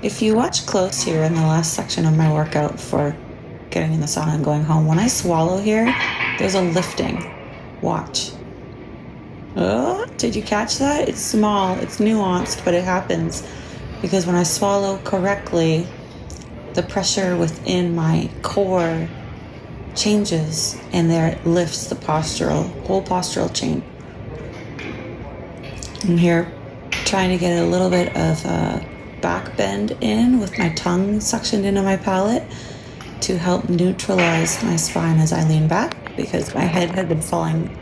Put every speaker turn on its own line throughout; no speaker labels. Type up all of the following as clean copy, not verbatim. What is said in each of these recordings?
If you watch close here in the last section of my workout before getting in the sauna and going home, when I swallow here, there's a lifting. Watch. Oh, did you catch that? It's small, it's nuanced, but it happens because when I swallow correctly, the pressure within my core changes and there it lifts the whole postural chain. I'm here trying to get a little bit of a back bend in with my tongue suctioned into my palate to help neutralize my spine as I lean back, because my head had been falling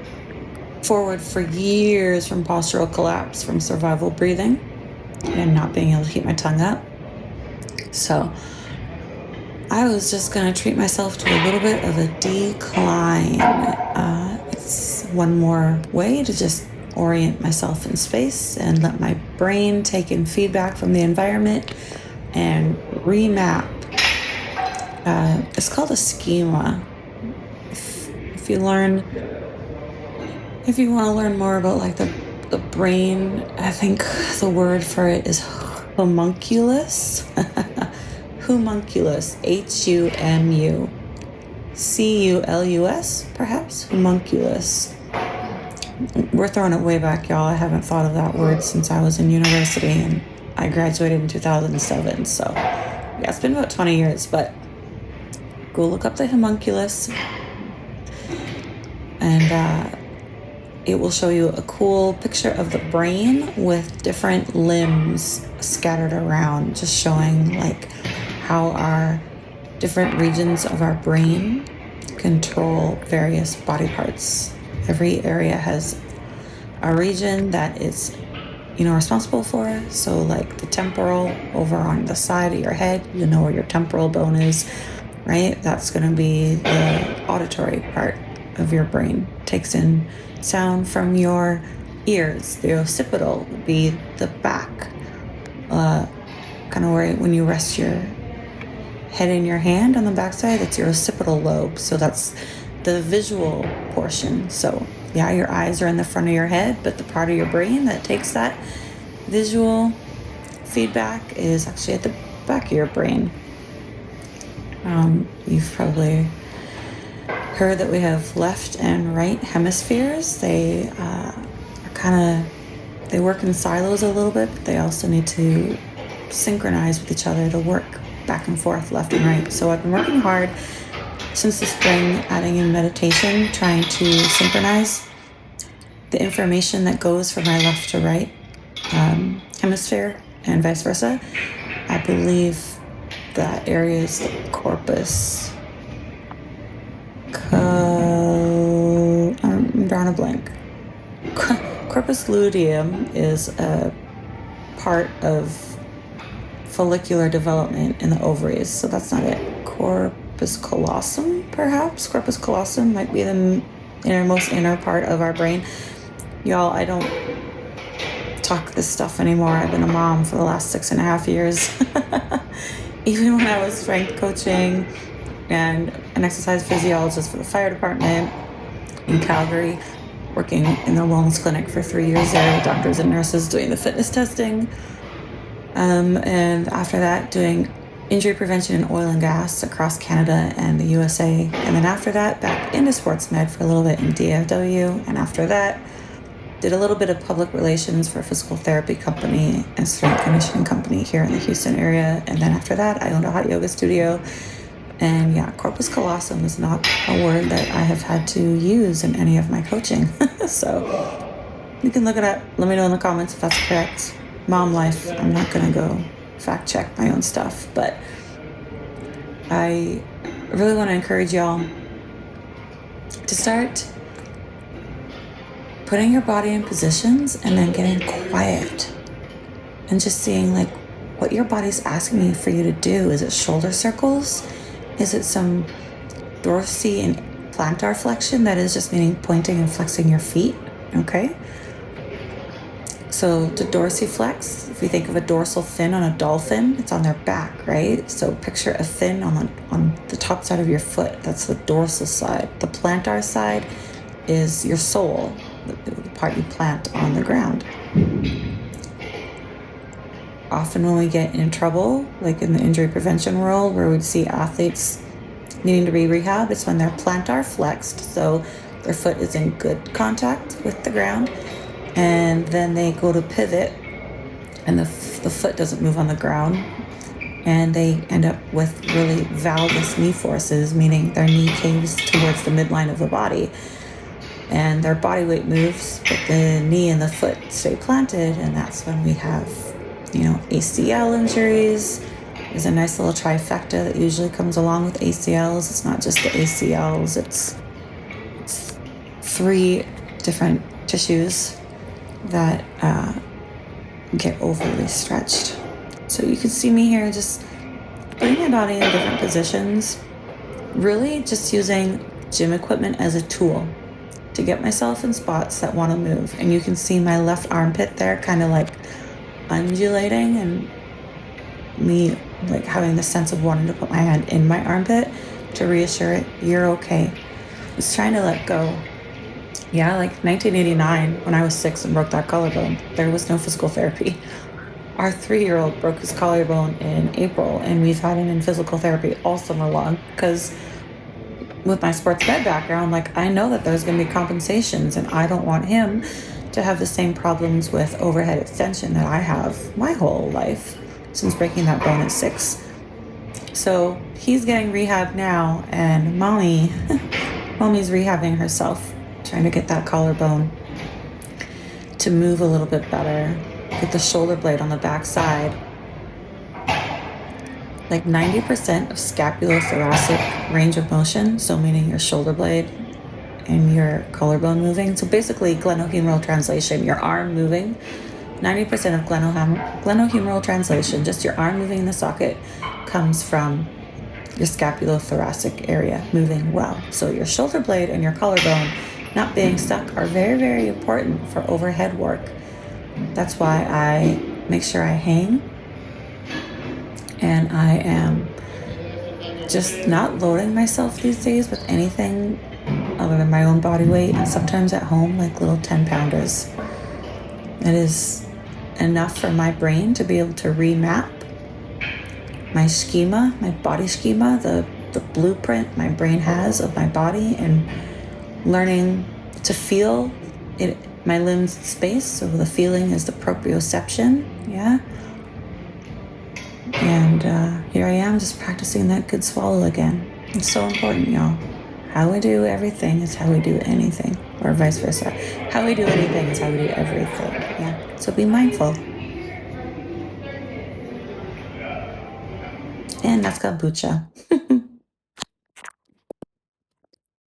forward for years from postural collapse from survival breathing and not being able to keep my tongue up. So I was just going to treat myself to a little bit of a decline. It's one more way to just orient myself in space and let my brain take in feedback from the environment and remap. It's called a schema. If you want to learn more about like the brain, I think the word for it is homunculus. Homunculus, HUMUCULUS, perhaps? Homunculus. We're throwing it way back, y'all. I haven't thought of that word since I was in university, and I graduated in 2007. So, yeah, it's been about 20 years, but go look up the homunculus, and it will show you a cool picture of the brain with different limbs scattered around, just showing like how our different regions of our brain control various body parts. Every area has a region that is, responsible for. So like the temporal over on the side of your head, where your temporal bone is, right? That's going to be the auditory part of your brain. Takes in sound from your ears. The occipital would be the back, kind of where when you rest your head in your hand on the backside, that's your occipital lobe. So that's the visual portion. So yeah, your eyes are in the front of your head, but the part of your brain that takes that visual feedback is actually at the back of your brain. You've probably heard that we have left and right hemispheres. They they work in silos a little bit, but they also need to synchronize with each other to work back and forth, left and right. So I've been working hard since the spring, adding in meditation, trying to synchronize the information that goes from my left to right hemisphere and vice versa. I believe that area is the corpus. I'm drawing a blank. Corpus luteum is a part of follicular development in the ovaries, so that's not it. Corpus callosum, perhaps? Corpus callosum might be the innermost inner part of our brain. Y'all, I don't talk this stuff anymore. I've been a mom for the last 6.5 years. Even when I was strength coaching and an exercise physiologist for the fire department in Calgary, working in the wellness clinic for 3 years there with doctors and nurses doing the fitness testing. And after that, doing injury prevention in oil and gas across Canada and the USA. And then after that, back into sports med for a little bit in DFW. And after that, did a little bit of public relations for a physical therapy company and strength conditioning company here in the Houston area. And then after that, I owned a hot yoga studio. And yeah, corpus callosum is not a word that I have had to use in any of my coaching. So you can look it up. Let me know in the comments if that's correct. Mom life. I'm not going to go fact check my own stuff, but I really want to encourage y'all to start putting your body in positions and then getting quiet and just seeing like what your body's asking for you to do. Is it shoulder circles? Is it some dorsi and plantar flexion? That is just meaning pointing and flexing your feet. Okay. So to dorsiflex, if you think of a dorsal fin on a dolphin, it's on their back, right? So picture a fin on the top side of your foot. That's the dorsal side. The plantar side is your sole, the part you plant on the ground. often when we get in trouble, like in the injury prevention world, where we'd see athletes needing to be rehabbed, it's when they're plantar flexed, so their foot is in good contact with the ground, and then they go to pivot, and the foot doesn't move on the ground, and they end up with really valgus knee forces, meaning their knee caves towards the midline of the body, and their body weight moves, but the knee and the foot stay planted, and that's when we have, ACL injuries. There's a nice little trifecta that usually comes along with ACLs. It's not just the ACLs, it's 3 different tissues that get overly stretched. So you can see me here just putting my body in different positions, really just using gym equipment as a tool to get myself in spots that want to move. And you can see my left armpit there kind of like undulating, and me like having the sense of wanting to put my hand in my armpit to reassure it, you're okay. It's trying to let go. Yeah, like 1989, when I was 6 and broke that collarbone, there was no physical therapy. Our 3-year-old broke his collarbone in April, and we've had him in physical therapy all summer long, because with my sports med background, like, I know that there's going to be compensations, and I don't want him to have the same problems with overhead extension that I have my whole life since breaking that bone at 6. So he's getting rehab now, and mommy's rehabbing herself, trying to get that collarbone to move a little bit better. Get the shoulder blade on the back side. Like 90% of scapulothoracic range of motion, so meaning your shoulder blade and your collarbone moving. So basically, glenohumeral translation, your arm moving. 90% of glenohumeral translation, just your arm moving in the socket, comes from your scapulothoracic area moving well. So your shoulder blade and your collarbone not being stuck are very, very important for overhead work. That's why I make sure I hang, and I am just not loading myself these days with anything other than my own body weight, and sometimes at home, like little 10-pounders. It is enough for my brain to be able to remap my schema, my body schema, the blueprint my brain has of my body, and learning to feel it, my limbs in space. So the feeling is the proprioception, yeah? And here I am just practicing that good swallow again. It's so important, y'all. How we do everything is how we do anything, or vice versa. How we do anything is how we do everything, yeah? So be mindful. And that's kombucha.